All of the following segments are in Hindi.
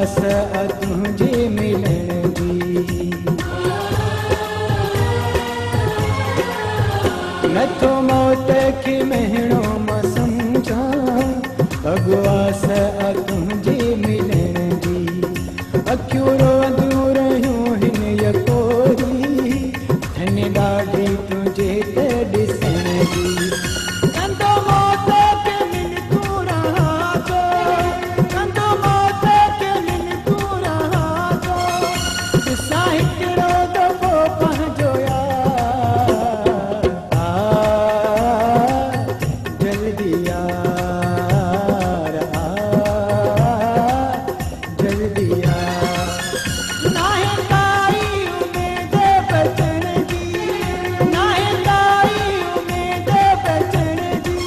आस तुझे मिलन जी। नथो मौत के महीनो मां समझा, अगो आस तुझे मिलन जी। अखियूं रोअंदियूं रहियूं हिन यकोरी, धन ॾाढी तुझे त ॾिसण जी। कंदो मौत के मिनतूं रहां थो, कंदो मौत के मिनतूं रहां थो, ॾिसां हिकिड़ो दफ़ो पंहिंजो यार आ, जल्दी यार आ, जल्दी यार। नाहे काई उमेद बचण जी, नाहे काई उमेद बचण जी,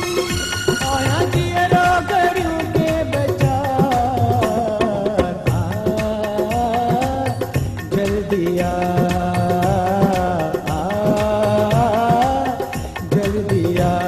आया जीअरो घड़ियूं के बचार आ, जल्दी यार आ, जल्दी यार।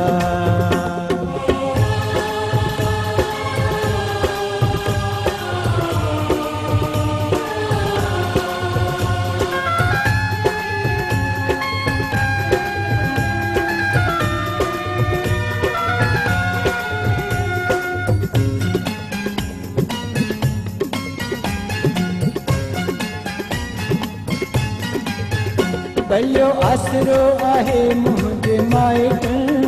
भलियो आसरो आहे मुंहिंजे माइटनि,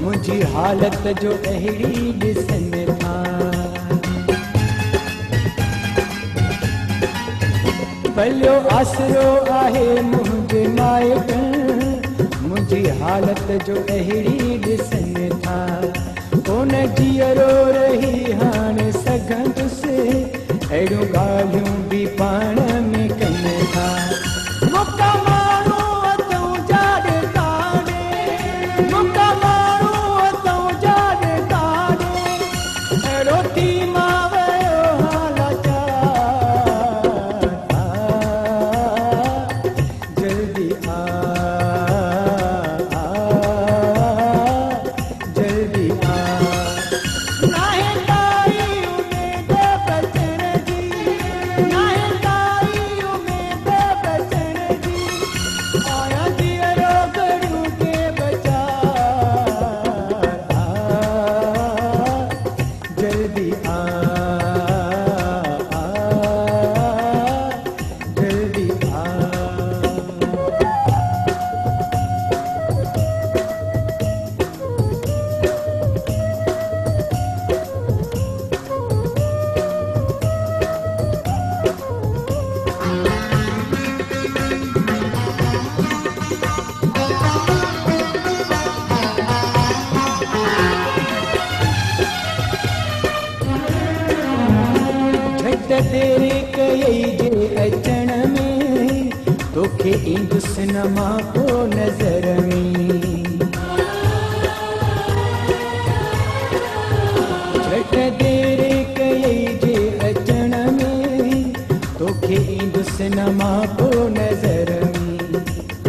मुंहिंजी हालत जो अहिड़ी ॾिसनि था। भलियो आसरो आहे मुंहिंजे माइटनि, मुंहिंजी हालत जो अहिड़ी ॾिसनि था। कोन जीअरो रही हाणे सघंदुसि, अहिड़ियूं ॻाल्हियूं बि पाण में कनि था। मुका माण्हू अथऊं जाॾे काॾे, मुका माण्हू अथऊं जाॾे काॾे, अहिड़ो थी मां वियो हालाचार आ, जल्दी आ, जल्दी आ। नाहे काई उमेद बचण जी, नाहे काई उमेद बचण जी, आया जीअरो घड़ियूं के बचार आ, जल्दी आ, जल्दी आ। झट देर कई जे अचण में, तोखे ईंदुसि न मां को नज़र में। झट देर कई जे अचण में, तोखे ईंदुसि न मां को नज़र में।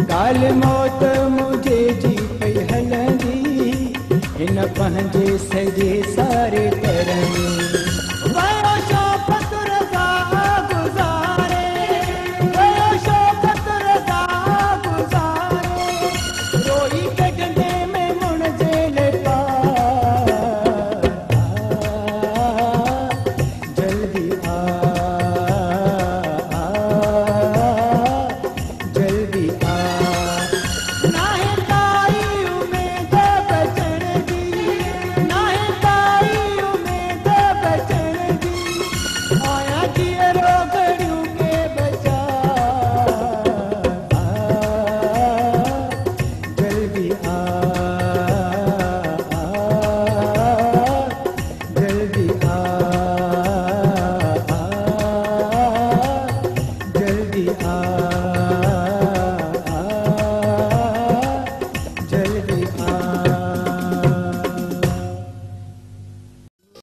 काल मौत मुंहिंजे जी पई हलंदी, हिन पंहिंजे सॼे सारे तर में।